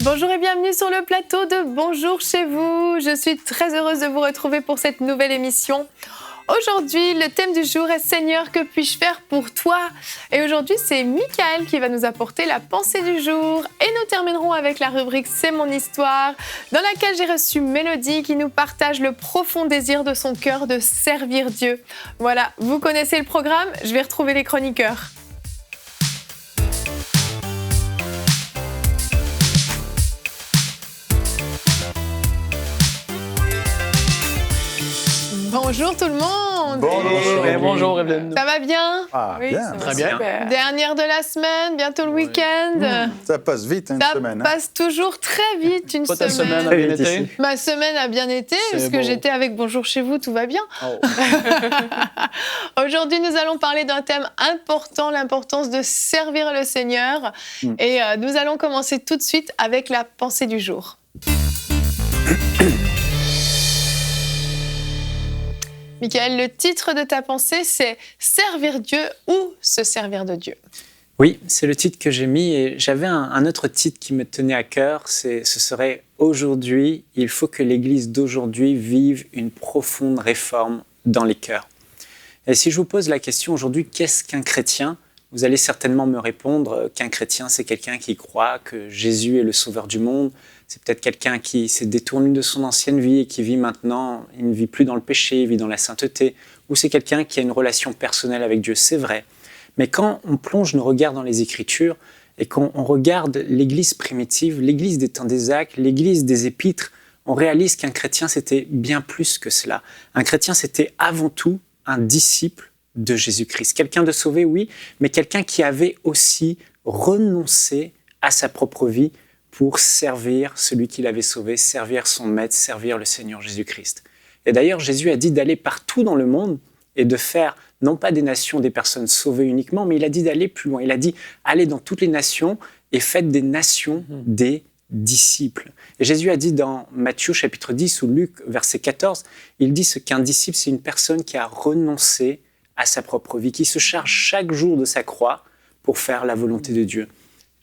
Bonjour et bienvenue sur le plateau de Bonjour chez vous. Je suis très heureuse de vous retrouver pour cette nouvelle émission. Aujourd'hui, le thème du jour est « Seigneur, que puis-je faire pour toi ?» Et aujourd'hui, c'est Michael qui va nous apporter la pensée du jour. Et nous terminerons avec la rubrique « C'est mon histoire » dans laquelle j'ai reçu Mélodie qui nous partage le profond désir de son cœur de servir Dieu. Voilà, vous connaissez le programme, je vais retrouver les chroniqueurs. Bonjour tout le monde. Bonjour Evelyne. Ça va bien? Oui, bien. Très bien. Super. Dernière de la semaine, bientôt le week-end. Ça passe vite une semaine. Ça passe toujours très vite une Toi, ta semaine. semaine a bien été? Ma semaine a bien été, parce que j'étais avec Bonjour chez vous, tout va bien. Oh. Aujourd'hui, nous allons parler d'un thème important, l'importance de servir le Seigneur. Et nous allons commencer tout de suite avec la pensée du jour. Michael, le titre de ta pensée, c'est « Servir Dieu ou se servir de Dieu ». Oui, c'est le titre que j'ai mis et j'avais un autre titre qui me tenait à cœur, ce serait « Aujourd'hui, il faut que l'Église d'aujourd'hui vive une profonde réforme dans les cœurs ». Et si je vous pose la question aujourd'hui, qu'est-ce qu'un chrétien ? Vous allez certainement me répondre qu'un chrétien, c'est quelqu'un qui croit que Jésus est le sauveur du monde. C'est peut-être quelqu'un qui s'est détourné de son ancienne vie et qui vit maintenant, il ne vit plus dans le péché, il vit dans la sainteté. Ou c'est quelqu'un qui a une relation personnelle avec Dieu, c'est vrai. Mais quand on plonge nos regards dans les Écritures et qu'on regarde l'Église primitive, l'Église des temps des Actes, l'Église des Épîtres, on réalise qu'un chrétien, c'était bien plus que cela. Un chrétien, c'était avant tout un disciple de Jésus-Christ. Quelqu'un de sauvé, oui, mais quelqu'un qui avait aussi renoncé à sa propre vie pour servir celui qui l'avait sauvé, servir son maître, servir le Seigneur Jésus-Christ. Et d'ailleurs, Jésus a dit d'aller partout dans le monde et de faire, non pas des nations, des personnes sauvées uniquement, mais il a dit d'aller plus loin. Il a dit, allez dans toutes les nations et faites des nations des disciples. Et Jésus a dit dans Matthieu chapitre 10 ou Luc verset 14, il dit ce qu'un disciple, c'est une personne qui a renoncé à sa propre vie, qui se charge chaque jour de sa croix pour faire la volonté de Dieu,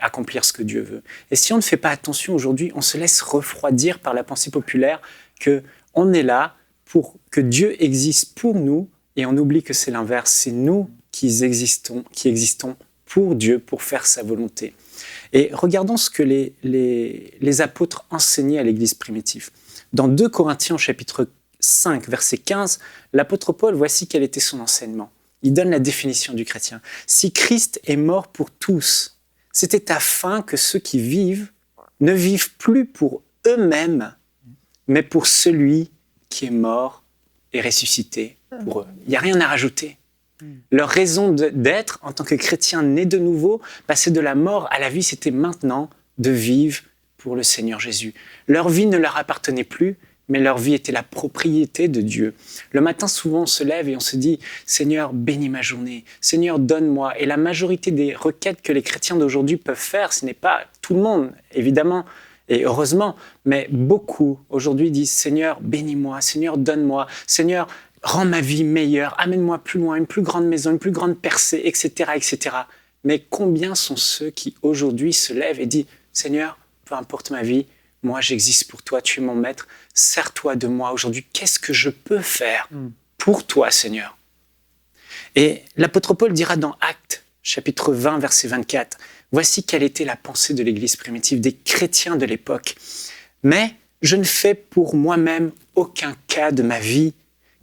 accomplir ce que Dieu veut. Et si on ne fait pas attention aujourd'hui, on se laisse refroidir par la pensée populaire qu'on est là pour que Dieu existe pour nous et on oublie que c'est l'inverse, c'est nous qui existons pour Dieu, pour faire sa volonté. Et regardons ce que les apôtres enseignaient à l'Église primitive. Dans 2 Corinthiens chapitre 5, verset 15, l'apôtre Paul, voici quel était son enseignement. Il donne la définition du chrétien. Si Christ est mort pour tous, c'était afin que ceux qui vivent ne vivent plus pour eux-mêmes, mais pour celui qui est mort et ressuscité pour eux. Il n'y a rien à rajouter. Leur raison d'être en tant que chrétiens nés de nouveau, passer de la mort à la vie, c'était maintenant de vivre pour le Seigneur Jésus. Leur vie ne leur appartenait plus, mais leur vie était la propriété de Dieu. Le matin, souvent, on se lève et on se dit « Seigneur, bénis ma journée. Seigneur, donne-moi. » Et la majorité des requêtes que les chrétiens d'aujourd'hui peuvent faire, ce n'est pas tout le monde, évidemment, et heureusement, mais beaucoup aujourd'hui disent « Seigneur, bénis-moi. Seigneur, donne-moi. Seigneur, rends ma vie meilleure. Amène-moi plus loin, une plus grande maison, une plus grande percée, etc. etc. » Mais combien sont ceux qui aujourd'hui se lèvent et disent « Seigneur, peu importe ma vie, moi, j'existe pour toi, tu es mon maître, sers-toi de moi aujourd'hui. Qu'est-ce que je peux faire pour toi, Seigneur ?» Et l'apôtre Paul dira dans Actes, chapitre 20, verset 24, « Voici quelle était la pensée de l'Église primitive, des chrétiens de l'époque. Mais je ne fais pour moi-même aucun cas de ma vie,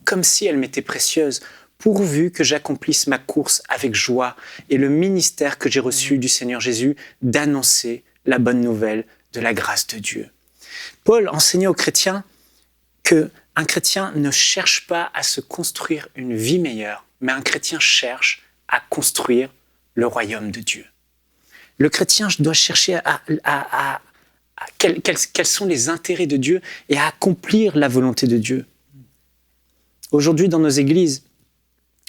comme si elle m'était précieuse, pourvu que j'accomplisse ma course avec joie et le ministère que j'ai reçu du Seigneur Jésus d'annoncer la bonne nouvelle de la grâce de Dieu. » Paul enseignait aux chrétiens qu'un chrétien ne cherche pas à se construire une vie meilleure, mais un chrétien cherche à construire le royaume de Dieu. Le chrétien doit chercher quels sont les intérêts de Dieu et à accomplir la volonté de Dieu. Aujourd'hui, dans nos églises,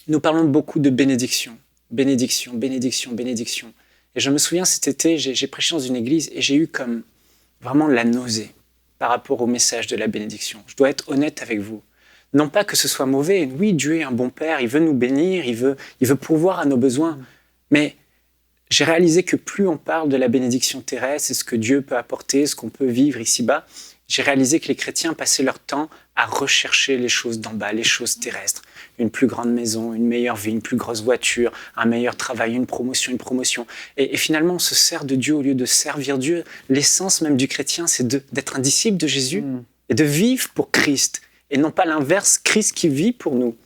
nous parlons beaucoup de bénédiction. Bénédiction, bénédiction, bénédiction. Et je me souviens, cet été, j'ai prêché dans une église et j'ai eu comme vraiment la nausée par rapport au message de la bénédiction. Je dois être honnête avec vous. Non pas que ce soit mauvais. Oui, Dieu est un bon Père, il veut nous bénir, il veut pourvoir à nos besoins. Mais j'ai réalisé que plus on parle de la bénédiction terrestre et ce que Dieu peut apporter, ce qu'on peut vivre ici-bas, j'ai réalisé que les chrétiens passaient leur temps à rechercher les choses d'en bas, les choses terrestres. Une plus grande maison, une meilleure vie, une plus grosse voiture, un meilleur travail, une promotion. Et finalement, on se sert de Dieu au lieu de servir Dieu. L'essence même du chrétien, c'est d'être un disciple de Jésus et de vivre pour Christ. Et non pas l'inverse, Christ qui vit pour nous.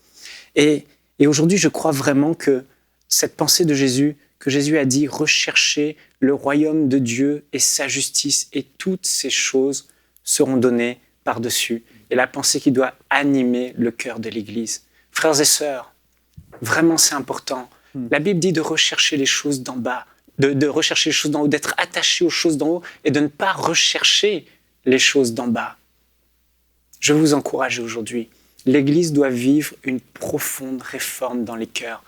Et aujourd'hui, je crois vraiment que cette pensée de Jésus, que Jésus a dit, recherchez le royaume de Dieu et sa justice, et toutes ces choses seront données par-dessus. Et la pensée qui doit animer le cœur de l'Église. Frères et sœurs, vraiment c'est important. La Bible dit de rechercher les choses d'en bas, de rechercher les choses d'en haut, d'être attaché aux choses d'en haut et de ne pas rechercher les choses d'en bas. Je veux vous encourager aujourd'hui. L'Église doit vivre une profonde réforme dans les cœurs.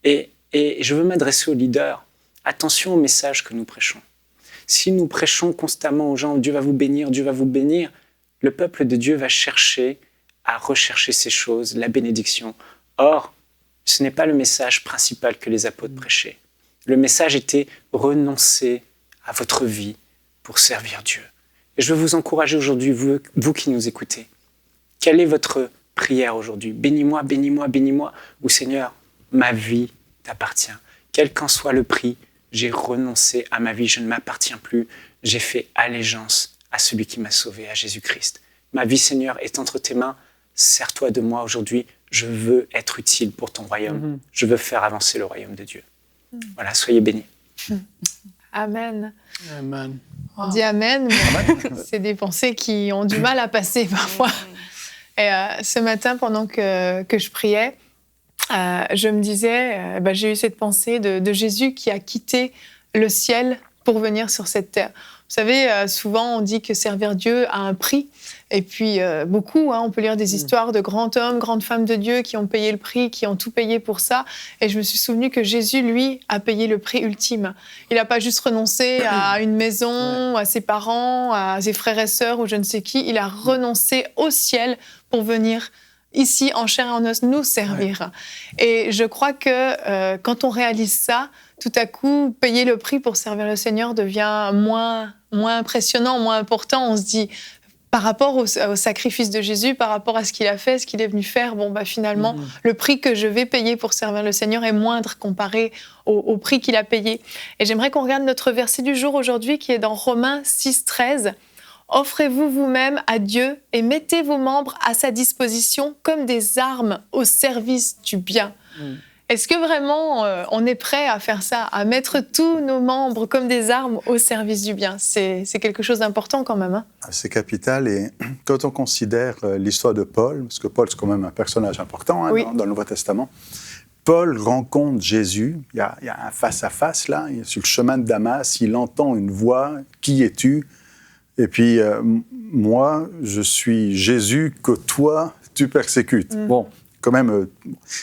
Et je veux m'adresser aux leaders. Attention au message que nous prêchons. Si nous prêchons constamment aux gens « Dieu va vous bénir, Dieu va vous bénir », le peuple de Dieu va chercher à rechercher ces choses, la bénédiction. Or, ce n'est pas le message principal que les apôtres prêchaient. Le message était « renoncer à votre vie pour servir Dieu ». Et je veux vous encourager aujourd'hui, vous qui nous écoutez. Quelle est votre prière aujourd'hui? Bénis-moi, bénis-moi, bénis-moi. Ou Seigneur, ma vie t'appartient. Quel qu'en soit le prix, j'ai renoncé à ma vie, je ne m'appartiens plus. J'ai fait allégeance à celui qui m'a sauvé, à Jésus-Christ. Ma vie, Seigneur, est entre tes mains. Sers-toi de moi aujourd'hui. Je veux être utile pour ton royaume. Je veux faire avancer le royaume de Dieu. Voilà, soyez bénis. Amen. Amen. On dit Amen, mais c'est des pensées qui ont du mal à passer parfois. Et ce matin, pendant que je priais, je me disais, j'ai eu cette pensée de Jésus qui a quitté le ciel pour venir sur cette terre. Vous savez, souvent on dit que servir Dieu a un prix. Et puis beaucoup, on peut lire des histoires de grands hommes, grandes femmes de Dieu qui ont payé le prix, qui ont tout payé pour ça. Et je me suis souvenu que Jésus, lui, a payé le prix ultime. Il n'a pas juste renoncé à une maison, à ses parents, à ses frères et sœurs ou je ne sais qui. Il a renoncé au ciel pour venir ici, en chair et en os, nous servir. Et je crois que quand on réalise ça, tout à coup, payer le prix pour servir le Seigneur devient moins impressionnant, moins important. On se dit, par rapport au sacrifice de Jésus, par rapport à ce qu'il a fait, ce qu'il est venu faire, finalement, le prix que je vais payer pour servir le Seigneur est moindre comparé au prix qu'il a payé. Et j'aimerais qu'on regarde notre verset du jour aujourd'hui, qui est dans Romains 6,13. « Offrez-vous vous-même à Dieu et mettez vos membres à sa disposition comme des armes au service du bien. » Est-ce que vraiment on est prêt à faire ça, à mettre tous nos membres comme des armes au service du bien? C'est quelque chose d'important quand même. C'est capital. Et quand on considère l'histoire de Paul, parce que Paul c'est quand même un personnage important dans le Nouveau Testament, Paul rencontre Jésus, il y a un face-à-face là, il est sur le chemin de Damas, il entend une voix, « Qui es-tu » Et puis, moi, je suis Jésus que toi, tu persécutes. Bon. Quand même,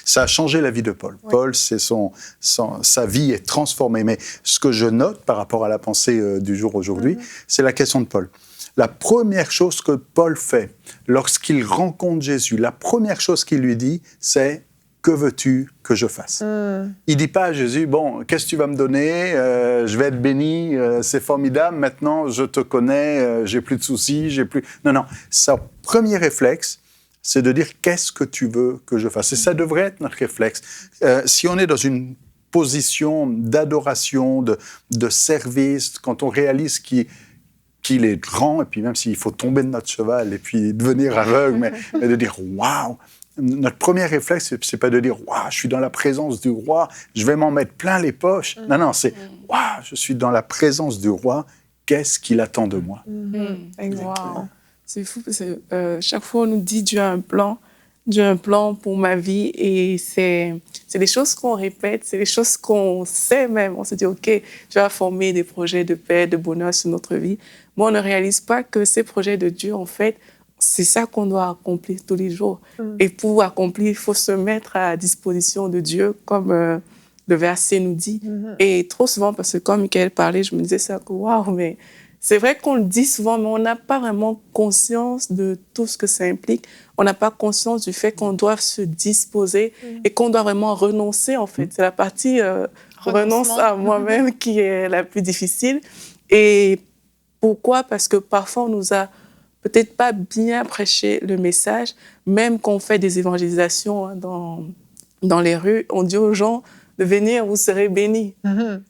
ça a changé la vie de Paul. Oui. Paul, sa vie est transformée. Mais ce que je note par rapport à la pensée du jour aujourd'hui, c'est la question de Paul. La première chose que Paul fait lorsqu'il rencontre Jésus, la première chose qu'il lui dit, c'est « Que veux-tu que je fasse ?» Il ne dit pas à Jésus « Bon, qu'est-ce que tu vas me donner ? Je vais être béni, c'est formidable, maintenant je te connais, j'ai plus de soucis, j'ai plus... » Non, non, son premier réflexe, c'est de dire « Qu'est-ce que tu veux que je fasse ?» Et ça devrait être notre réflexe. Si on est dans une position d'adoration, de service, quand on réalise qu'il est grand, et puis même s'il faut tomber de notre cheval et puis devenir aveugle, mais de dire « Waouh !» Notre premier réflexe, c'est pas de dire « Waouh, je suis dans la présence du roi, je vais m'en mettre plein les poches. » Non, non, c'est « Waouh, je suis dans la présence du roi, qu'est-ce qu'il attend de moi ?» Wow. C'est fou parce que chaque fois on nous dit Dieu a un plan pour ma vie et c'est des choses qu'on répète, c'est des choses qu'on sait même. On se dit ok, Dieu va former des projets de paix, de bonheur sur notre vie. Mais on ne réalise pas que ces projets de Dieu, en fait, c'est ça qu'on doit accomplir tous les jours. Et pour accomplir, il faut se mettre à disposition de Dieu, comme le verset nous dit. Et trop souvent, parce que quand Michael parlait, je me disais ça, waouh, mais c'est vrai qu'on le dit souvent, mais on n'a pas vraiment conscience de tout ce que ça implique. On n'a pas conscience du fait qu'on doit se disposer et qu'on doit vraiment renoncer, en fait. C'est la partie renonce à moi-même qui est la plus difficile. Et pourquoi? Parce que parfois, on nous a peut-être pas bien prêché le message, même quand on fait des évangélisations dans les rues, on dit aux gens de venir, vous serez bénis.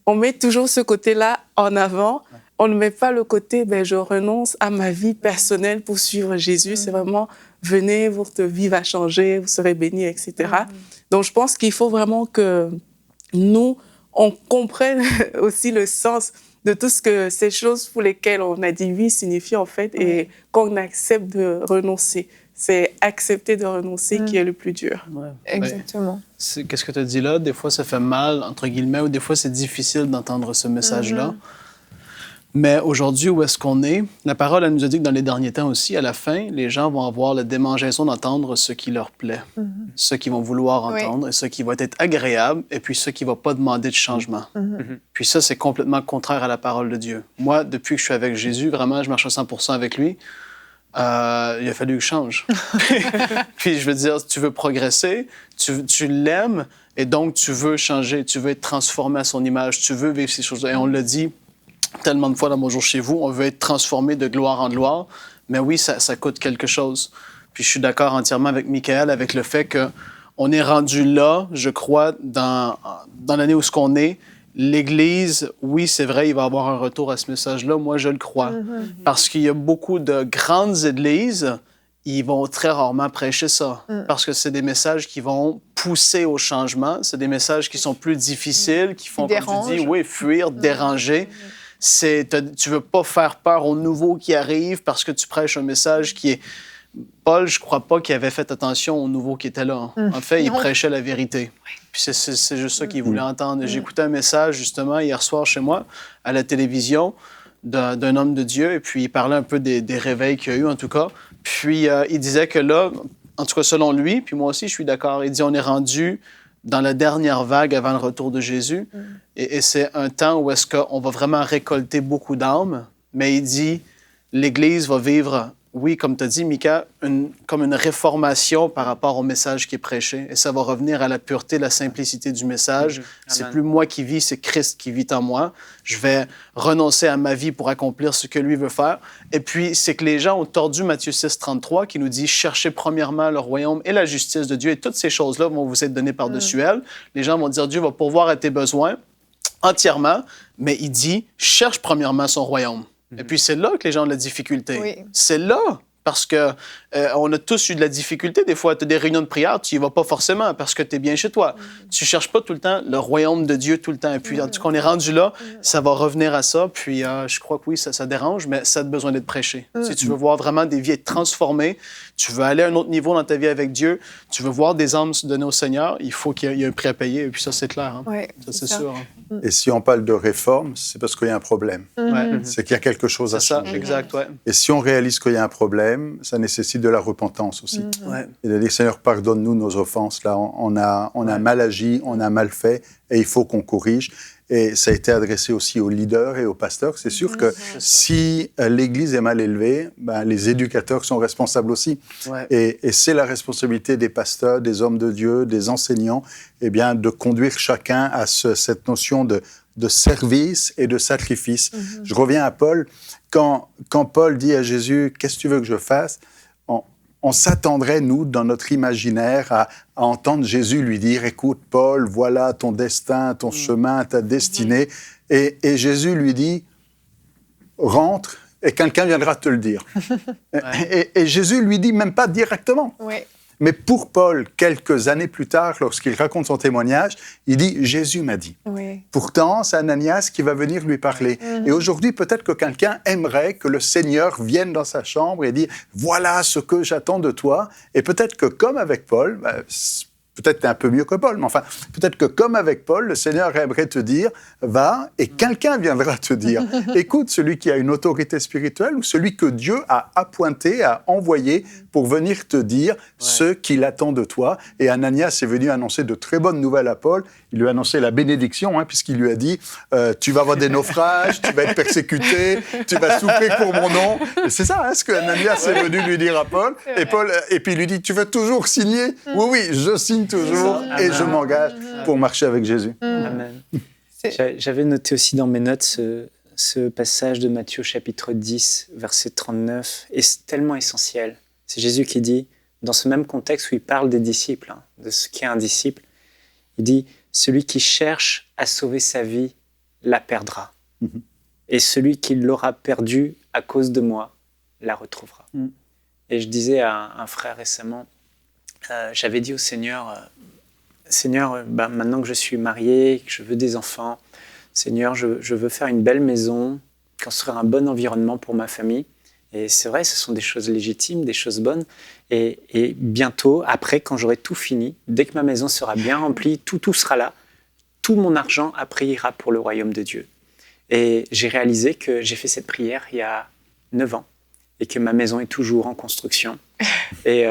On met toujours ce côté-là en avant. On ne met pas le côté, je renonce à ma vie personnelle pour suivre Jésus. C'est vraiment, venez, votre vie va changer, vous serez bénis, etc. Donc, je pense qu'il faut vraiment que nous, on comprenne aussi le sens de tout ce que ces choses pour lesquelles on a dit oui signifient en fait, et qu'on accepte de renoncer. C'est accepter de renoncer qui est le plus dur. Ouais. Exactement. Qu'est-ce que tu as dit là? Des fois, ça fait mal, entre guillemets, ou des fois, c'est difficile d'entendre ce message-là. Mais aujourd'hui, où est-ce qu'on est? La parole, elle nous a dit que dans les derniers temps aussi, à la fin, les gens vont avoir la démangeaison d'entendre ce qui leur plaît, ce qu'ils vont vouloir entendre, et ce qui va être agréable, et puis ce qui ne va pas demander de changement. Puis ça, c'est complètement contraire à la parole de Dieu. Moi, depuis que je suis avec Jésus, vraiment, je marche à 100% avec lui, il a fallu que je change. Puis je veux dire, tu veux progresser, tu l'aimes, et donc tu veux changer, tu veux être transformé à son image, tu veux vivre ces choses-là. Et on l'a dit tellement de fois dans Mon jour chez vous, on veut être transformé de gloire en gloire, mais oui, ça coûte quelque chose. Puis je suis d'accord entièrement avec Michael, avec le fait qu'on est rendu là, je crois, dans l'année où ce qu'on est. L'Église, oui, c'est vrai, il va y avoir un retour à ce message-là. Moi, je le crois. Parce qu'il y a beaucoup de grandes églises, ils vont très rarement prêcher ça. Parce que c'est des messages qui vont pousser au changement. C'est des messages qui sont plus difficiles, qui font, comme tu dis, oui, fuir, déranger. Tu ne veux pas faire peur aux nouveaux qui arrivent parce que tu prêches un message qui est... Paul, je ne crois pas qu'il avait fait attention aux nouveaux qui étaient là. En fait, il prêchait la vérité. Puis c'est juste ça qu'il voulait entendre. J'écoutais un message, justement, hier soir chez moi, à la télévision, d'un homme de Dieu, et puis il parlait un peu des réveils qu'il y a eu, en tout cas. Puis il disait que là, en tout cas selon lui, puis moi aussi, je suis d'accord, il dit on est rendu dans la dernière vague avant le retour de Jésus, et c'est un temps où est-ce qu'on va vraiment récolter beaucoup d'âmes, mais il dit l'Église va vivre... Oui, comme tu as dit, Mika, comme une réformation par rapport au message qui est prêché. Et ça va revenir à la pureté, la simplicité du message. C'est plus moi qui vis, c'est Christ qui vit en moi. Je vais renoncer à ma vie pour accomplir ce que lui veut faire. Et puis, c'est que les gens ont tordu Matthieu 6, 33, qui nous dit « Cherchez premièrement le royaume et la justice de Dieu. » Et toutes ces choses-là vont vous être données par-dessus elles. Les gens vont dire « Dieu va pourvoir à tes besoins entièrement. » Mais il dit « Cherche premièrement son royaume. » Et puis, c'est là que les gens ont de la difficulté. Oui. C'est là, parce qu'on a tous eu de la difficulté. Des fois, tu as des réunions de prière, tu n'y vas pas forcément parce que tu es bien chez toi. Tu ne cherches pas tout le temps le royaume de Dieu tout le temps. Et puis, en tout cas, on est rendu là, ça va revenir à ça. Puis, je crois que oui, ça dérange, mais ça a besoin d'être prêché. Si tu veux voir vraiment des vies être transformées, tu veux aller à un autre niveau dans ta vie avec Dieu, tu veux voir des âmes se donner au Seigneur, il faut qu'il y ait un prix à payer. Et puis ça, c'est clair. Hein? Oui, ça, c'est sûr. Hein? Et si on parle de réforme, c'est parce qu'il y a un problème. C'est qu'il y a quelque chose à changer. C'est ça, exact, ouais. Et si on réalise qu'il y a un problème, ça nécessite de la repentance aussi. Et de dire, Seigneur, pardonne-nous nos offenses. Là, on a mal agi, on a mal fait, et il faut qu'on corrige. Et ça a été adressé aussi aux leaders et aux pasteurs. C'est sûr que si l'Église est mal élevée, les éducateurs sont responsables aussi. Et c'est la responsabilité des pasteurs, des hommes de Dieu, des enseignants, de conduire chacun à cette notion de service et de sacrifice. Je reviens à Paul. Quand Paul dit à Jésus « Qu'est-ce que tu veux que je fasse ?» On s'attendrait, nous, dans notre imaginaire, à entendre Jésus lui dire « Écoute, Paul, voilà ton destin, ton chemin, ta destinée. » Et Jésus lui dit « Rentre et quelqu'un viendra te le dire. » Et Jésus lui dit même pas directement. Mais pour Paul, quelques années plus tard, lorsqu'il raconte son témoignage, il dit « Jésus m'a dit ». Pourtant, c'est Ananias qui va venir lui parler. Et aujourd'hui, peut-être que quelqu'un aimerait que le Seigneur vienne dans sa chambre et dise « Voilà ce que j'attends de toi ». Et peut-être que comme avec Paul, peut-être t'es un peu mieux que Paul, mais enfin, peut-être que comme avec Paul, le Seigneur aimerait te dire « Va » et quelqu'un viendra te dire « Écoute, celui qui a une autorité spirituelle ou celui que Dieu a appointé, a envoyé pour venir te dire ce qu'il attend de toi. » Et Ananias est venu annoncer de très bonnes nouvelles à Paul. Il lui a annoncé la bénédiction, puisqu'il lui a dit « Tu vas avoir des naufrages, tu vas être persécuté, tu vas souffrir pour mon nom. » C'est ça, ce que Ananias est venu lui dire à Paul. Et puis il lui dit « Tu veux toujours signer ?» Oui, je signe toujours et je m'engage pour marcher avec Jésus. Amen. J'avais noté aussi dans mes notes ce passage de Matthieu chapitre 10, verset 39, et c'est tellement essentiel. C'est Jésus qui dit, dans ce même contexte où il parle des disciples, de ce qu'est un disciple, il dit « Celui qui cherche à sauver sa vie la perdra. Et celui qui l'aura perdue à cause de moi la retrouvera. Et je disais à un frère récemment, j'avais dit au Seigneur, Seigneur, maintenant que je suis marié, que je veux des enfants, Seigneur, je veux faire une belle maison, construire un bon environnement pour ma famille. Et c'est vrai, ce sont des choses légitimes, des choses bonnes. Et bientôt, après, quand j'aurai tout fini, dès que ma maison sera bien remplie, tout sera là, tout mon argent après ira pour le royaume de Dieu. Et j'ai réalisé que j'ai fait cette prière il y a 9 ans et que ma maison est toujours en construction. Et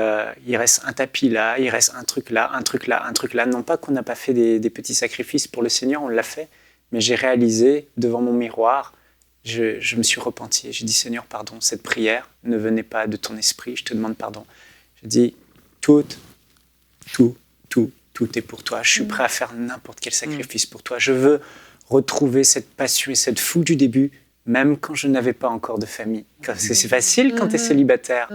il reste un tapis là, il reste un truc là, un truc là, un truc là. Non pas qu'on n'a pas fait des petits sacrifices pour le Seigneur, on l'a fait, mais j'ai réalisé devant mon miroir, je me suis repenti. J'ai dit, Seigneur, pardon, cette prière ne venait pas de ton esprit, je te demande pardon. J'ai dit, tout est pour toi. Je suis prêt à faire n'importe quel sacrifice pour toi. Je veux retrouver cette passion et cette foule du début, même quand je n'avais pas encore de famille. Parce que c'est facile quand tu es célibataire,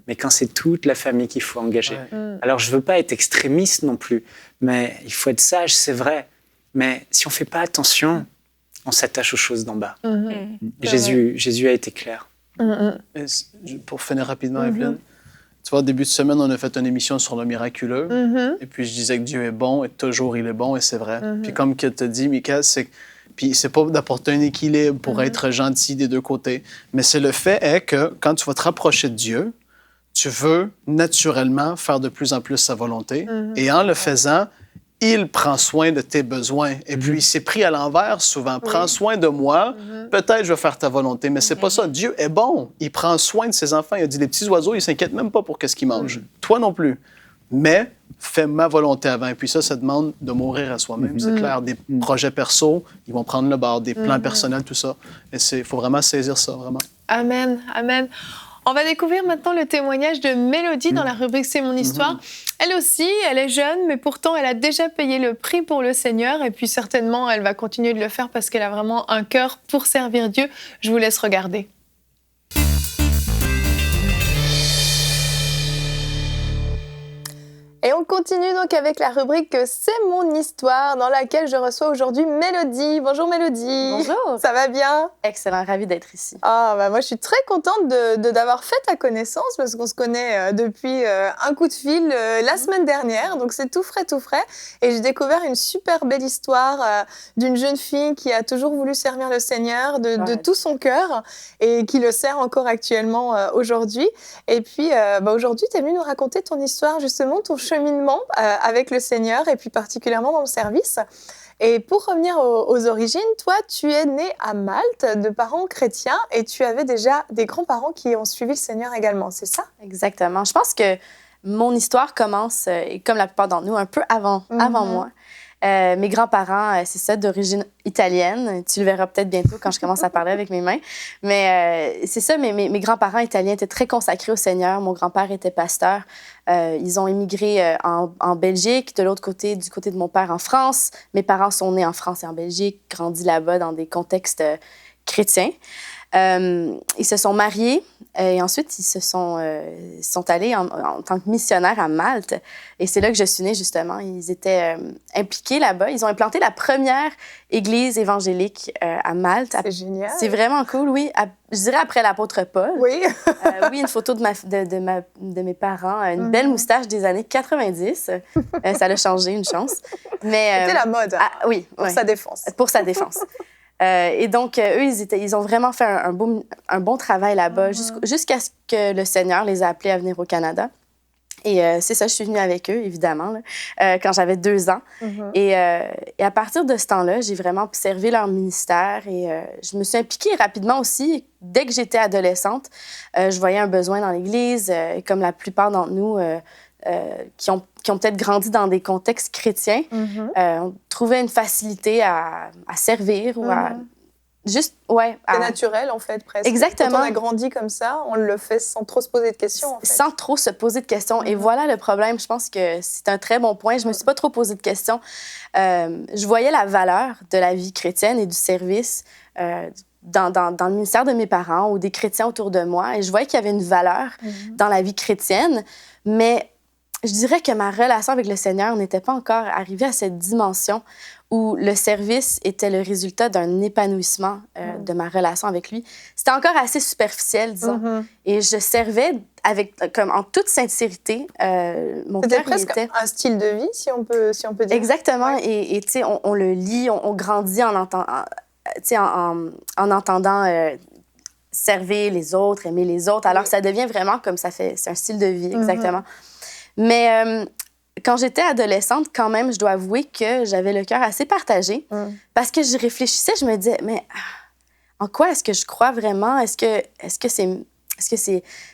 mais quand c'est toute la famille qu'il faut engager. Alors, je ne veux pas être extrémiste non plus, mais il faut être sage, c'est vrai. Mais si on ne fait pas attention, on s'attache aux choses d'en bas. Jésus a été clair. Et pour finir rapidement, Evelyne, tu vois, au début de semaine, on a fait une émission sur le miraculeux. Et puis, je disais que Dieu est bon et toujours il est bon, et c'est vrai. Puis comme tu as dit, Mickaël, c'est pas d'apporter un équilibre pour être gentil des deux côtés, mais c'est le fait est que quand tu vas te rapprocher de Dieu, tu veux naturellement faire de plus en plus sa volonté. Et en le faisant, il prend soin de tes besoins. Et puis, c'est pris à l'envers souvent. Prends soin de moi, peut-être je vais faire ta volonté. Mais c'est pas ça. Dieu est bon. Il prend soin de ses enfants. Il a dit, les petits oiseaux, ils s'inquiètent même pas pour qu'est-ce qu'ils mangent. Toi non plus. Mais fais ma volonté avant. Et puis ça demande de mourir à soi-même. C'est clair. Des projets perso, ils vont prendre le bord. Des plans personnels, tout ça. Et il faut vraiment saisir ça, vraiment. Amen, amen. On va découvrir maintenant le témoignage de Mélodie dans la rubrique C'est mon histoire. Elle aussi, elle est jeune, mais pourtant elle a déjà payé le prix pour le Seigneur et puis certainement elle va continuer de le faire parce qu'elle a vraiment un cœur pour servir Dieu. Je vous laisse regarder. Et on continue donc avec la rubrique C'est mon histoire dans laquelle je reçois aujourd'hui Mélodie. Bonjour Mélodie. Bonjour. Ça va bien? Excellent, ravie d'être ici. Moi je suis très contente d'avoir fait ta connaissance parce qu'on se connaît depuis un coup de fil la semaine dernière, donc c'est tout frais. Et j'ai découvert une super belle histoire d'une jeune fille qui a toujours voulu servir le Seigneur de tout son cœur et qui le sert encore actuellement aujourd'hui. Et puis aujourd'hui tu es venue nous raconter ton histoire, justement ton cheminement avec le Seigneur et puis particulièrement dans le service. Et pour revenir aux origines, toi, tu es né à Malte de parents chrétiens et tu avais déjà des grands-parents qui ont suivi le Seigneur également, c'est ça? Exactement. Je pense que mon histoire commence, comme la plupart d'entre nous, un peu avant moi. Mes grands-parents, c'est ça, d'origine italienne. Tu le verras peut-être bientôt quand je commence à parler avec mes mains. Mais c'est ça, mes grands-parents italiens étaient très consacrés au Seigneur. Mon grand-père était pasteur. Ils ont émigré en Belgique, de l'autre côté, du côté de mon père, en France. Mes parents sont nés en France et en Belgique, grandis là-bas dans des contextes chrétiens. Ils se sont mariés et ensuite ils sont allés en tant que missionnaires à Malte. Et c'est là que je suis née, justement. Ils étaient impliqués là-bas. Ils ont implanté la première église évangélique à Malte. C'est génial. C'est vraiment cool, oui. Je dirais après l'apôtre Paul. Oui. Oui, une photo de mes parents, une belle moustache des années 90. Ça l'a changé, une chance. C'était la mode. Oui. Pour sa défense. Pour sa défense. Et donc, eux, ils ont vraiment fait un bon travail là-bas jusqu'à ce que le Seigneur les a appelés à venir au Canada. Et c'est ça, je suis venue avec eux, évidemment, quand j'avais 2 ans. Et à partir de ce temps-là, j'ai vraiment observé leur ministère et je me suis impliquée rapidement aussi. Dès que j'étais adolescente, je voyais un besoin dans l'Église, comme la plupart d'entre nous qui ont peut-être grandi dans des contextes chrétiens, on trouvait une facilité à servir ou à Juste, C'est naturel, en fait, presque. Exactement. Quand on a grandi comme ça, on le fait sans trop se poser de questions, en fait. Sans trop se poser de questions. Et voilà le problème. Je pense que c'est un très bon point. Je me suis pas trop posé de questions. Je voyais la valeur de la vie chrétienne et du service dans le ministère de mes parents ou des chrétiens autour de moi. Et je voyais qu'il y avait une valeur dans la vie chrétienne, mais je dirais que ma relation avec le Seigneur n'était pas encore arrivée à cette dimension où le service était le résultat d'un épanouissement de ma relation avec lui. C'était encore assez superficiel, disons. Et je servais en toute sincérité. Mon C'était cœur, presque un style de vie, si on peut dire. Exactement. Ouais. Et tu sais, on le lit, on grandit en entendant servir les autres, aimer les autres. Alors, ça devient vraiment comme c'est un style de vie, exactement. Mais quand j'étais adolescente, quand même, je dois avouer que j'avais le cœur assez partagé parce que je réfléchissais, je me disais, mais en quoi est-ce que je crois vraiment? Est-ce que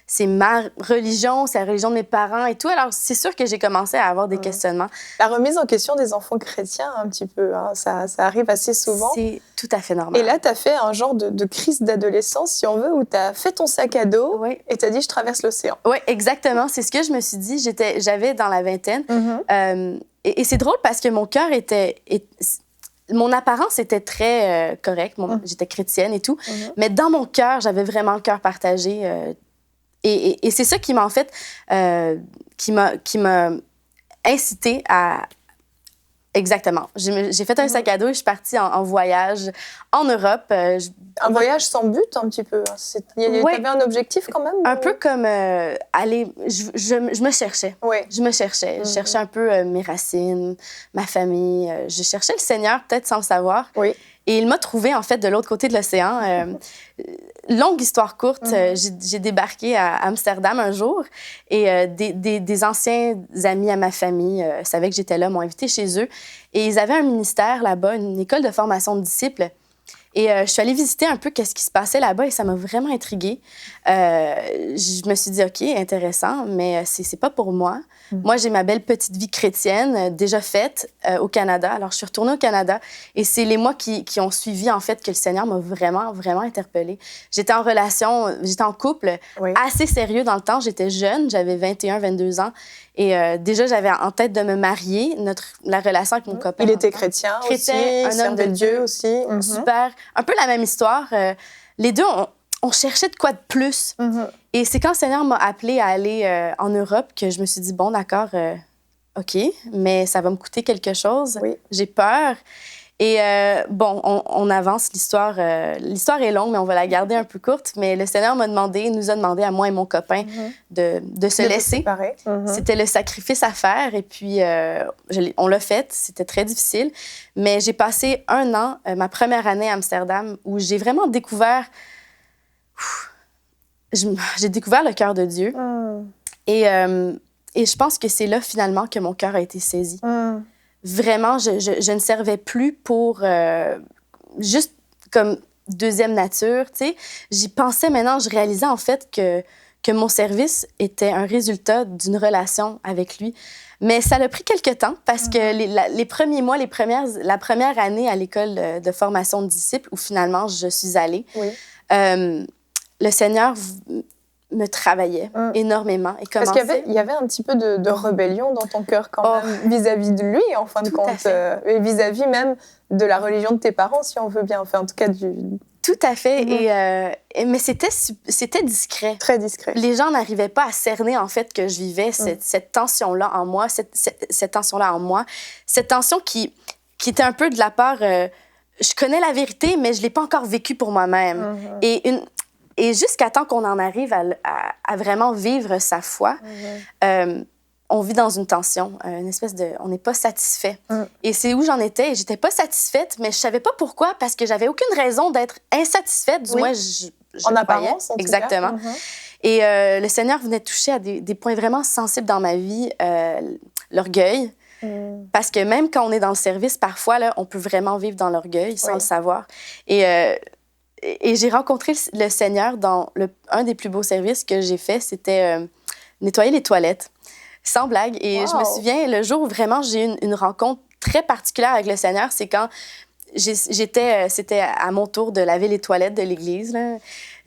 c'est ma religion, c'est la religion de mes parents et tout? Alors, c'est sûr que j'ai commencé à avoir des questionnements. La remise en question des enfants chrétiens, un petit peu, hein, ça arrive assez souvent. C'est tout à fait normal. Et là, tu as fait un genre de crise d'adolescence, si on veut, où tu as fait ton sac à dos et tu as dit « je traverse l'océan ». Oui, exactement. C'est ce que je me suis dit. J'avais dans la vingtaine. Et c'est drôle parce que mon cœur mon apparence était très correcte. J'étais chrétienne et tout. Mais dans mon cœur, j'avais vraiment le cœur partagé. Et c'est ça qui m'a, en fait, qui m'a incité à... Exactement. J'ai fait un sac à dos et je suis partie en voyage en Europe. Un voyage sans but, un petit peu. T'avais un objectif quand même? Un peu comme aller... Je me cherchais. Je me cherchais. Je cherchais un peu mes racines, ma famille. Je cherchais le Seigneur, peut-être sans le savoir. Et il m'a trouvée, en fait, de l'autre côté de l'océan. Longue histoire courte, j'ai débarqué à Amsterdam un jour et des anciens amis à ma famille savaient que j'étais là, m'ont invité chez eux. Et ils avaient un ministère là-bas, une école de formation de disciples. Et je suis allée visiter un peu qu'est-ce qui se passait là-bas et ça m'a vraiment intriguée. Je me suis dit, OK, intéressant, mais c'est pas pour moi. Moi, j'ai ma belle petite vie chrétienne déjà faite au Canada. Alors, je suis retournée au Canada et c'est les mois qui ont suivi, en fait, que le Seigneur m'a vraiment, vraiment interpellée. J'étais en relation, j'étais en couple assez sérieux dans le temps. J'étais jeune, j'avais 21, 22 ans. Et déjà, j'avais en tête de me marier, la relation avec mon copain. Il était chrétien aussi, un homme de Dieu aussi. Super. Un peu la même histoire. Les deux, on cherchait de quoi de plus. Et c'est quand le Seigneur m'a appelée à aller en Europe que je me suis dit, bon, d'accord, OK, mais ça va me coûter quelque chose. J'ai peur. Et bon, on avance l'histoire. L'histoire est longue, mais on va la garder un peu courte. Mais le Seigneur nous a demandé à moi et mon copain de se laisser. C'était le sacrifice à faire. Et puis, on l'a fait. C'était très difficile. Mais j'ai passé 1 an, ma première année à Amsterdam, où j'ai vraiment découvert... J'ai découvert le cœur de Dieu. Et je pense que c'est là, finalement, que mon cœur a été saisi. Vraiment, je ne servais plus pour juste comme deuxième nature, tu sais. J'y pensais maintenant, je réalisais en fait que mon service était un résultat d'une relation avec lui. Mais ça a pris quelques temps parce que les premiers mois, la première année à l'école de formation de disciples où finalement je suis allée, le Seigneur me travaillait énormément. Et parce qu'il y avait un petit peu de rébellion dans ton cœur quand même vis-à-vis de lui, en fin de compte, et vis-à-vis même de la religion de tes parents, si on veut bien. Enfin, en tout cas, Tout à fait. Mais c'était discret. Très discret. Les gens n'arrivaient pas à cerner, en fait, que je vivais cette tension-là en moi, cette tension-là en moi. Cette tension qui était un peu de la part... je connais la vérité, mais je ne l'ai pas encore vécue pour moi-même. Et jusqu'à temps qu'on en arrive à vraiment vivre sa foi, on vit dans une tension, une espèce de... On n'est pas satisfait. Et c'est où j'en étais. J'étais pas satisfaite, mais je savais pas pourquoi, parce que j'avais aucune raison d'être insatisfaite. Du moins, je en apparence, en exactement. Tout cas. Et le Seigneur venait toucher à des points vraiment sensibles dans ma vie, l'orgueil. Parce que même quand on est dans le service, parfois, là, on peut vraiment vivre dans l'orgueil sans le savoir. Et j'ai rencontré le Seigneur dans un des plus beaux services que j'ai fait, c'était nettoyer les toilettes. Sans blague. Et je me souviens, le jour où vraiment j'ai eu une rencontre très particulière avec le Seigneur, c'est quand c'était à mon tour de laver les toilettes de l'église. Là.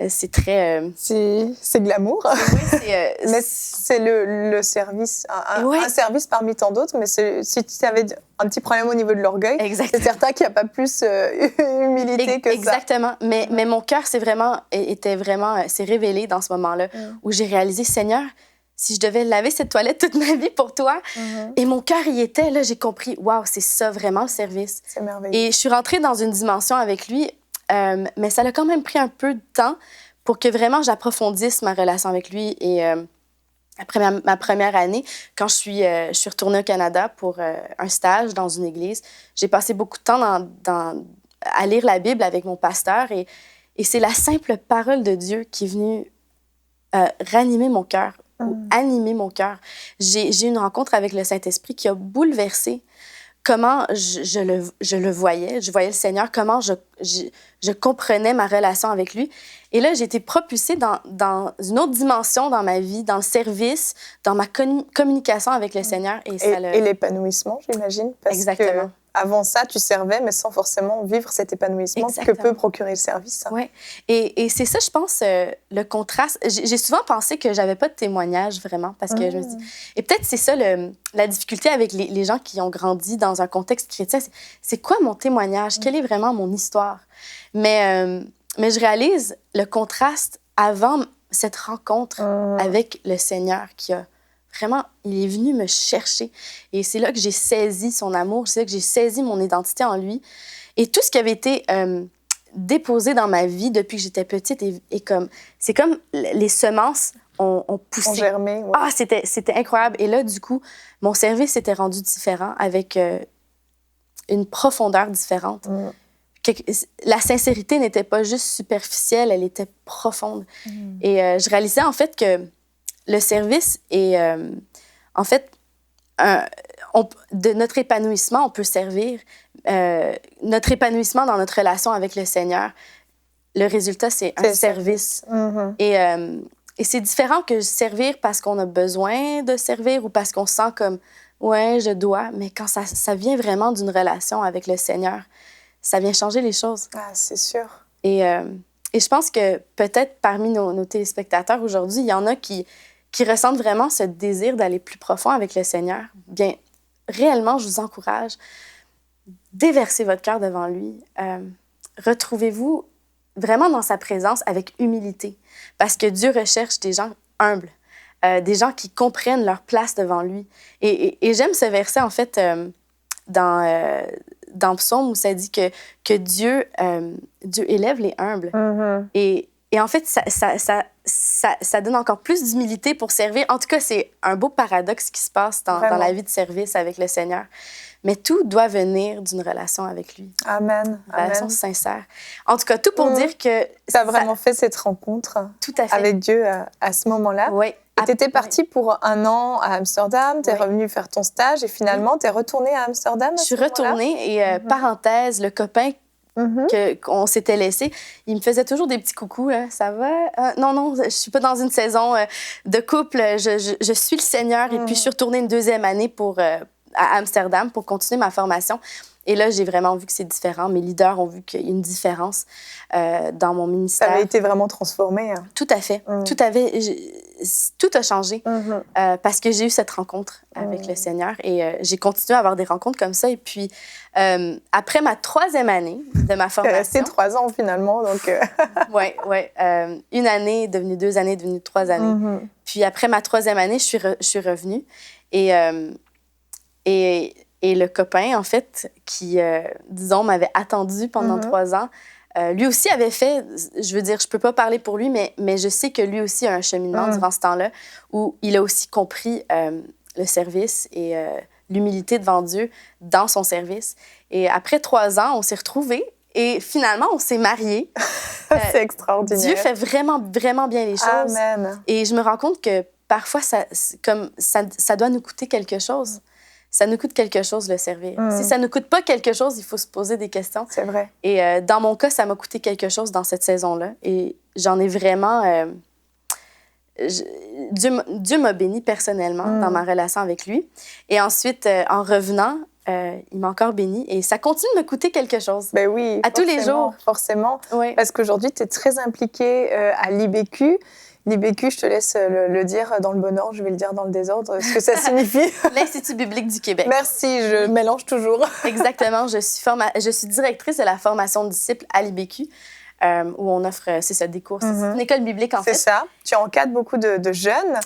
C'est très... C'est glamour. Oui, mais c'est le service, un service parmi tant d'autres. Mais si tu avais un petit problème au niveau de l'orgueil, c'est certain qu'il n'y a pas plus humilité que ça. Exactement. Mais mon cœur s'est révélé dans ce moment-là où j'ai réalisé, Seigneur, si je devais laver cette toilette toute ma vie pour toi, et mon cœur y était, là, j'ai compris, waouh, c'est ça vraiment le service. C'est merveilleux. Et je suis rentrée dans une dimension avec lui, mais ça a quand même pris un peu de temps pour que vraiment j'approfondisse ma relation avec lui. Et après ma première année, quand je suis retournée au Canada pour un stage dans une église, j'ai passé beaucoup de temps à lire la Bible avec mon pasteur, et c'est la simple parole de Dieu qui est venue ranimer mon cœur, ou animer mon cœur. J'ai eu une rencontre avec le Saint-Esprit qui a bouleversé comment je le voyais. Je voyais le Seigneur, comment je comprenais ma relation avec lui. Et là, j'ai été propulsée dans une autre dimension dans ma vie, dans le service, dans ma communication avec le Seigneur. Et l'épanouissement, j'imagine. Exactement. Avant ça, tu servais, mais sans forcément vivre cet épanouissement que peut procurer le service. Oui. Et c'est ça, je pense, le contraste. J'ai souvent pensé que j'avais pas de témoignage, vraiment, parce que je me dis... Et peut-être c'est ça la difficulté avec les gens qui ont grandi dans un contexte chrétien. C'est quoi mon témoignage? Quelle est vraiment mon histoire? Mais je réalise le contraste avant cette rencontre avec le Seigneur qui a... Vraiment, il est venu me chercher. Et c'est là que j'ai saisi son amour, c'est là que j'ai saisi mon identité en lui. Et tout ce qui avait été déposé dans ma vie depuis que j'étais petite, c'est comme les semences ont poussé. Ont germé. Ouais. Ah, c'était incroyable. Et là, du coup, mon service s'était rendu différent, avec une profondeur différente. La sincérité n'était pas juste superficielle, elle était profonde. Et je réalisais en fait que le service est, en fait, de notre épanouissement, on peut servir. Notre épanouissement dans notre relation avec le Seigneur, le résultat, c'est un service. Et c'est différent que servir parce qu'on a besoin de servir ou parce qu'on sent comme, ouais, je dois. Mais quand ça vient vraiment d'une relation avec le Seigneur, ça vient changer les choses. Ah, c'est sûr. Et je pense que peut-être parmi nos téléspectateurs aujourd'hui, il y en a qui ressentent vraiment ce désir d'aller plus profond avec le Seigneur. Bien, réellement, je vous encourage, déversez votre cœur devant lui. Retrouvez-vous vraiment dans sa présence avec humilité, parce que Dieu recherche des gens humbles, des gens qui comprennent leur place devant lui. Et j'aime ce verset, en fait, dans Psaume, où ça dit que Dieu élève les humbles. Et en fait, ça donne encore plus d'humilité pour servir. En tout cas, c'est un beau paradoxe qui se passe dans la vie de service avec le Seigneur. Mais tout doit venir d'une relation avec lui. Amen. Une relation sincère. En tout cas, tout pour dire que... Tu as vraiment fait cette rencontre tout à fait. Avec Dieu à ce moment-là. Oui. Et tu étais partie pour 1 an à Amsterdam, tu es revenue faire ton stage et finalement, tu es retournée à Amsterdam. Je suis retournée et, parenthèse, le copain qu'on s'était laissé, il me faisait toujours des petits coucous. Là. Ça va? Non, je suis pas dans une saison de couple. Je suis le Seigneur. Et puis, je suis retournée une 2e année à Amsterdam pour continuer ma formation. Et là, j'ai vraiment vu que c'est différent. Mes leaders ont vu qu'il y a une différence dans mon ministère. Ça avait été vraiment transformé. Hein. Tout à fait. Tout a changé parce que j'ai eu cette rencontre avec le Seigneur et j'ai continué à avoir des rencontres comme ça. Et puis, après ma 3e année de ma formation... Tu es restée 3 ans finalement, donc... Oui. 1 année, devenue 2 années, devenue 3 années. Puis après ma 3e année, je suis revenue. Et le copain, en fait, qui, disons, m'avait attendu pendant 3 ans, lui aussi avait fait, je veux dire, je peux pas parler pour lui, mais je sais que lui aussi a un cheminement durant ce temps-là où il a aussi compris le service et l'humilité devant Dieu dans son service. Et après 3 ans, on s'est retrouvés et finalement, on s'est mariés. C'est extraordinaire. Dieu fait vraiment, vraiment bien les choses. Amen. Et je me rends compte que parfois, ça doit nous coûter quelque chose. Ça nous coûte quelque chose, le servir. Si ça ne nous coûte pas quelque chose, il faut se poser des questions. C'est vrai. Et dans mon cas, ça m'a coûté quelque chose dans cette saison-là. Et j'en ai vraiment... Dieu m'a béni personnellement dans ma relation avec lui. Et ensuite, en revenant, il m'a encore béni et ça continue de me coûter quelque chose. Ben oui, à tous les jours. Forcément, oui. Parce qu'aujourd'hui, tu es très impliquée à l'IBQ. L'IBQ, je te laisse le dire dans le bon ordre, je vais le dire dans le désordre, ce que ça signifie. L'Institut biblique du Québec. Merci, je mélange toujours. Exactement, je suis directrice de la formation de disciples à l'IBQ, où on offre, c'est ça, des cours. C'est une école biblique, en fait. C'est ça. Tu encadres beaucoup de jeunes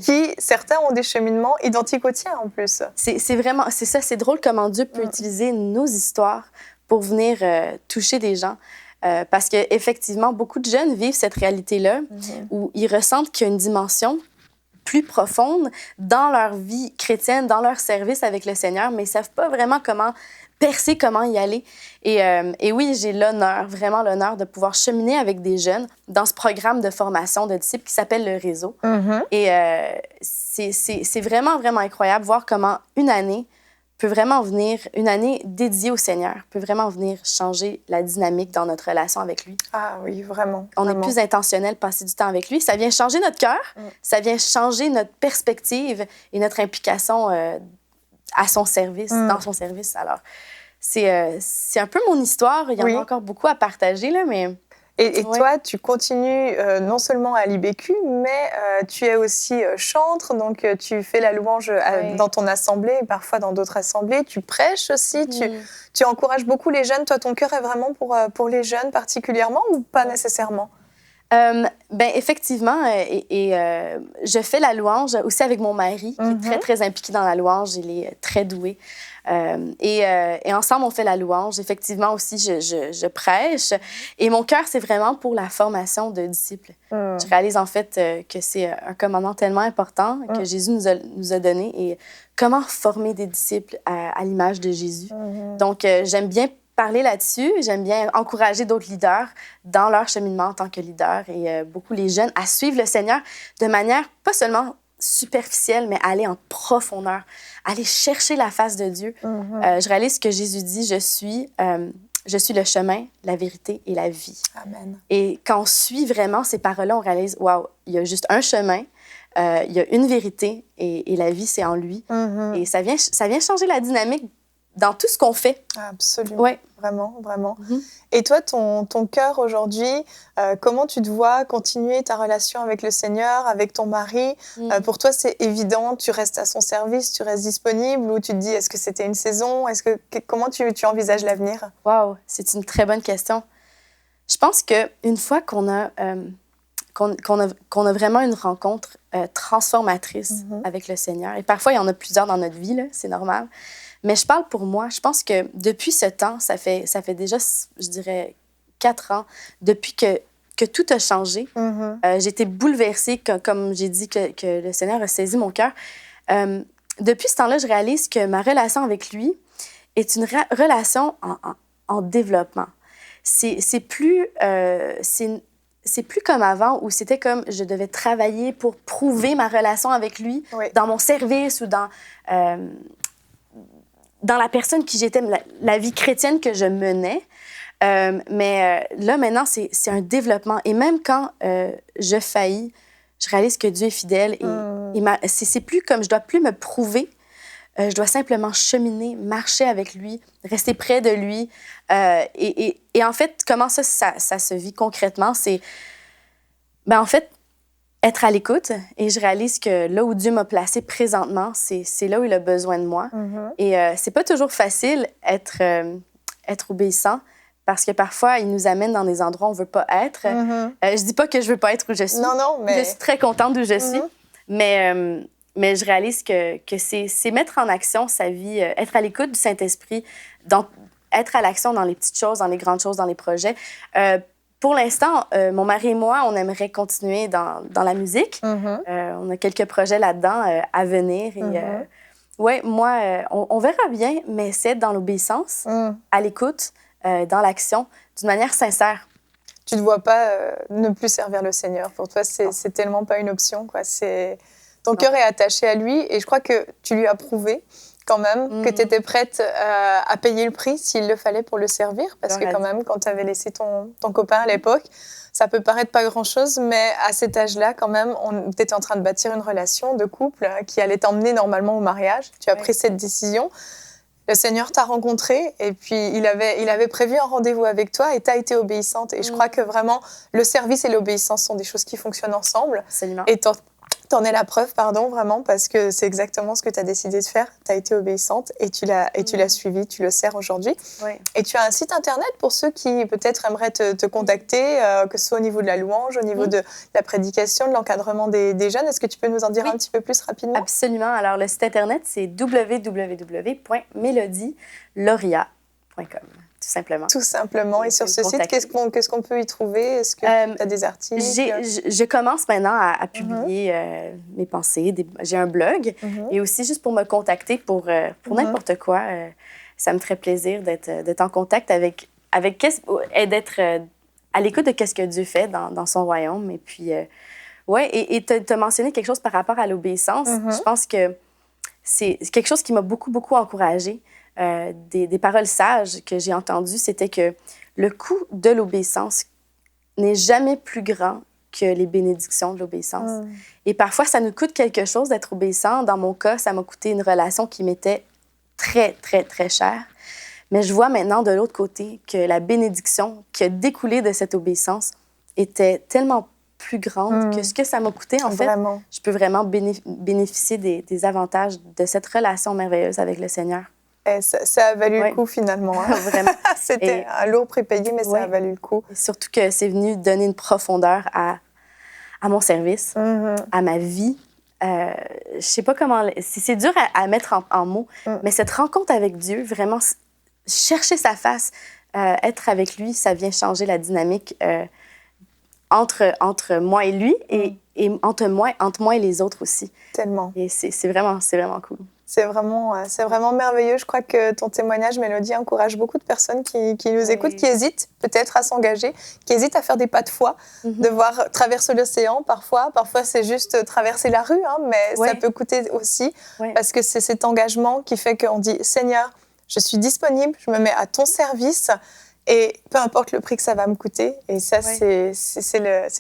qui, certains, ont des cheminements identiques aux tiens, en plus. C'est vraiment, c'est ça, c'est drôle comment Dieu peut utiliser nos histoires pour venir toucher des gens. Parce qu'effectivement, beaucoup de jeunes vivent cette réalité-là où ils ressentent qu'il y a une dimension plus profonde dans leur vie chrétienne, dans leur service avec le Seigneur, mais ils ne savent pas vraiment comment percer, comment y aller. Et oui, j'ai vraiment l'honneur de pouvoir cheminer avec des jeunes dans ce programme de formation de disciples qui s'appelle le Réseau. Et c'est vraiment, vraiment incroyable voir comment une année dédiée au Seigneur peut vraiment venir changer la dynamique dans notre relation avec lui. Ah oui, vraiment. On est plus intentionnel, passer du temps avec lui. Ça vient changer notre cœur, ça vient changer notre perspective et notre implication à son service, dans son service. Alors, c'est un peu mon histoire. Il y en a encore beaucoup à partager, là, mais... Et toi, tu continues non seulement à l'IBQ, mais tu es aussi chantre, donc tu fais la louange dans ton assemblée, et parfois dans d'autres assemblées. Tu prêches aussi, tu encourages beaucoup les jeunes. Toi, ton cœur est vraiment pour les jeunes particulièrement ou pas nécessairement? Effectivement, je fais la louange aussi avec mon mari, qui est très, très impliqué dans la louange. Il est très doué. Et ensemble, on fait la louange. Effectivement, aussi, je prêche. Et mon cœur, c'est vraiment pour la formation de disciples. Je réalise, en fait, que c'est un commandement tellement important que Jésus nous a donné. Et comment former des disciples à l'image de Jésus. Donc, j'aime bien parler là-dessus. J'aime bien encourager d'autres leaders dans leur cheminement en tant que leader et beaucoup les jeunes à suivre le Seigneur de manière pas seulement superficielle, mais aller en profondeur, aller chercher la face de Dieu. Je réalise que Jésus dit, je suis le chemin, la vérité et la vie. Amen. Et quand on suit vraiment ces paroles-là, on réalise, waouh, il y a juste un chemin, il y a une vérité et la vie, c'est en lui. Et ça vient changer la dynamique dans tout ce qu'on fait. Absolument. Ouais. Vraiment, vraiment. Et toi, ton cœur aujourd'hui, comment tu te vois continuer ta relation avec le Seigneur, avec ton mari? Pour toi, c'est évident, tu restes à son service, tu restes disponible, ou tu te dis, est-ce que c'était une saison? Comment tu envisages l'avenir? Wow, c'est une très bonne question. Je pense qu'une fois qu'on a vraiment une rencontre transformatrice avec le Seigneur, et parfois, il y en a plusieurs dans notre vie, là, c'est normal. Mais je parle pour moi. Je pense que depuis ce temps, ça fait déjà, je dirais, 4 ans, depuis que tout a changé. J'ai été bouleversée, comme j'ai dit, que le Seigneur a saisi mon cœur. Depuis ce temps-là, je réalise que ma relation avec lui est une relation en développement. C'est plus comme avant, où c'était comme je devais travailler pour prouver ma relation avec lui dans mon service ou dans la personne qui j'étais, la vie chrétienne que je menais. Mais là, maintenant, c'est un développement. Et même quand je faillis, je réalise que Dieu est fidèle. Et c'est plus comme je dois plus me prouver. Je dois simplement cheminer, marcher avec lui, rester près de lui. Et en fait, comment ça se vit concrètement? C'est, en fait, être à l'écoute. Et je réalise que là où Dieu m'a placée présentement, c'est là où il a besoin de moi. Et c'est pas toujours facile être obéissant parce que parfois, il nous amène dans des endroits où on veut pas être. Je dis pas que je veux pas être où je suis. Non, mais... Je suis très contente d'où je suis. Mais je réalise que c'est mettre en action sa vie, être à l'écoute du Saint-Esprit, être à l'action dans les petites choses, dans les grandes choses, dans les projets. Pour l'instant, mon mari et moi, on aimerait continuer dans la musique. On a quelques projets là-dedans à venir. Et, on verra bien, mais c'est être dans l'obéissance, à l'écoute, dans l'action, d'une manière sincère. Tu ne te vois pas ne plus servir le Seigneur. Pour toi, c'est tellement pas une option, quoi. Ton cœur est attaché à lui et je crois que tu lui as prouvé quand même que tu étais prête à payer le prix s'il le fallait pour le servir. Parce que quand même, quand tu avais laissé ton copain à l'époque, ça peut paraître pas grand-chose, mais à cet âge-là, quand même, tu étais en train de bâtir une relation de couple qui allait t'emmener normalement au mariage. Tu as pris cette décision. le Seigneur t'a rencontré et puis il avait prévu un rendez-vous avec toi et tu as été obéissante. Et je crois que vraiment, le service et l'obéissance sont des choses qui fonctionnent ensemble. Absolument. Et t'en es la preuve, vraiment, parce que c'est exactement ce que tu as décidé de faire. Tu as été obéissante et tu l'as suivi, tu le sers aujourd'hui. Oui. Et tu as un site internet pour ceux qui peut-être aimeraient te contacter, que ce soit au niveau de la louange, au niveau de la prédication, de l'encadrement des jeunes. Est-ce que tu peux nous en dire un petit peu plus rapidement? Absolument. Alors, le site internet, c'est www.melodieloria.com. Tout simplement. Tout simplement. Et sur ce site, qu'est-ce qu'on peut y trouver? Est-ce que tu as des articles? Je commence maintenant à publier mes pensées. J'ai un blog. Et aussi, juste pour me contacter pour n'importe quoi, ça me ferait plaisir d'être en contact avec et d'être à l'écoute de ce que Dieu fait dans son royaume. Et puis, et tu as mentionné quelque chose par rapport à l'obéissance. Je pense que c'est quelque chose qui m'a beaucoup, beaucoup encouragée. Des paroles sages que j'ai entendues, c'était que le coût de l'obéissance n'est jamais plus grand que les bénédictions de l'obéissance. Et parfois, ça nous coûte quelque chose d'être obéissant. Dans mon cas, ça m'a coûté une relation qui m'était très, très, très chère. Mais je vois maintenant de l'autre côté que la bénédiction qui a découlé de cette obéissance était tellement plus grande que ce que ça m'a coûté. En fait, je peux vraiment bénéficier des avantages de cette relation merveilleuse avec le Seigneur. Ça a valu le coup, finalement. Hein? Vraiment. C'était un lourd prix payé, mais ça a valu le coup. Et surtout que c'est venu donner une profondeur à mon service, à ma vie. Je sais pas comment... C'est dur à mettre en mots, mais cette rencontre avec Dieu, vraiment, chercher sa face, être avec lui, ça vient changer la dynamique entre moi et lui et entre moi et les autres aussi. Tellement. Et c'est vraiment cool. C'est vraiment merveilleux. Je crois que ton témoignage, Mélodie, encourage beaucoup de personnes qui nous écoutent, qui hésitent peut-être à s'engager, qui hésitent à faire des pas de foi, devoir traverser l'océan parfois. Parfois, c'est juste traverser la rue, hein, mais ça peut coûter aussi parce que c'est cet engagement qui fait qu'on dit « Seigneur, je suis disponible, je me mets à ton service ». Et peu importe le prix que ça va me coûter. Et ça, c'est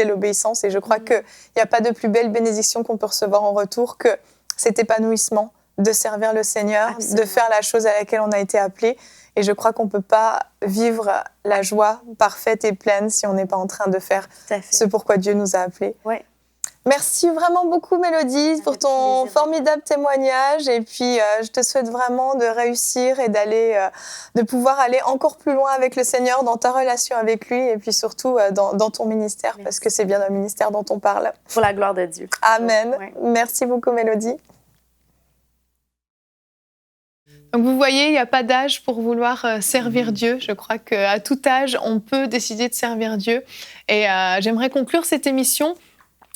l'obéissance. Et je crois qu'il n'y a pas de plus belle bénédiction qu'on peut recevoir en retour que cet épanouissement de servir le Seigneur, de faire la chose à laquelle on a été appelé. Et je crois qu'on ne peut pas vivre la joie parfaite et pleine si on n'est pas en train de faire ce pourquoi Dieu nous a appelés. Ouais. Merci vraiment beaucoup, Mélodie, pour ton formidable témoignage. Et puis, je te souhaite vraiment de réussir et de pouvoir aller encore plus loin avec le Seigneur dans ta relation avec lui et puis surtout dans ton ministère, parce que c'est bien un ministère dont on parle. Pour la gloire de Dieu. Amen. Merci beaucoup, Mélodie. Donc vous voyez, il n'y a pas d'âge pour vouloir servir Dieu. Je crois qu'à tout âge, on peut décider de servir Dieu. Et j'aimerais conclure cette émission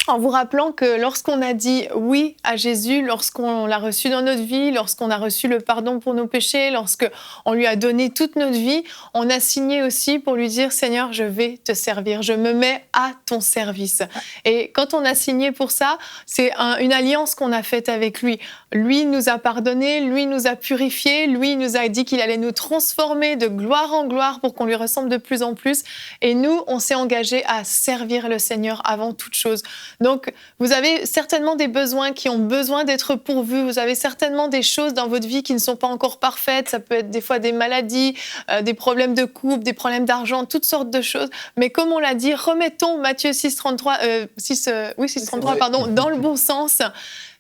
en vous rappelant que lorsqu'on a dit oui à Jésus, lorsqu'on l'a reçu dans notre vie, lorsqu'on a reçu le pardon pour nos péchés, lorsqu'on lui a donné toute notre vie, on a signé aussi pour lui dire « Seigneur, je vais te servir, je me mets à ton service ». Et quand on a signé pour ça, c'est une alliance qu'on a faite avec lui. Lui nous a pardonné, lui nous a purifiés, lui nous a dit qu'il allait nous transformer de gloire en gloire pour qu'on lui ressemble de plus en plus. Et nous, on s'est engagés à servir le Seigneur avant toute chose. Donc, vous avez certainement des besoins qui ont besoin d'être pourvus. Vous avez certainement des choses dans votre vie qui ne sont pas encore parfaites. Ça peut être des fois des maladies, des problèmes de couple, des problèmes d'argent, toutes sortes de choses. Mais comme on l'a dit, remettons Matthieu 6,33, pardon, dans le bon sens.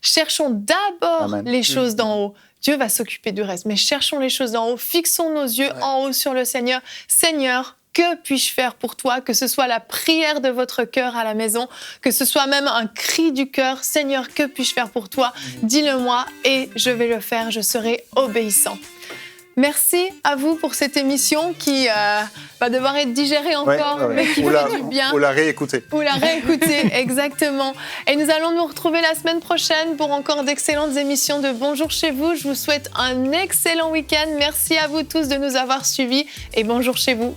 Cherchons d'abord les choses d'en haut. Dieu va s'occuper du reste. Mais cherchons les choses d'en haut. Fixons nos yeux en haut sur le Seigneur. Seigneur, que puis-je faire pour toi? Que ce soit la prière de votre cœur à la maison, que ce soit même un cri du cœur. Seigneur, que puis-je faire pour toi? Dis-le-moi et je vais le faire. Je serai obéissant. Merci à vous pour cette émission qui va devoir être digérée encore, mais qui fait du bien. Ou la réécouter. Ou la réécouter, exactement. Et nous allons nous retrouver la semaine prochaine pour encore d'excellentes émissions de Bonjour chez vous. Je vous souhaite un excellent week-end. Merci à vous tous de nous avoir suivis et bonjour chez vous.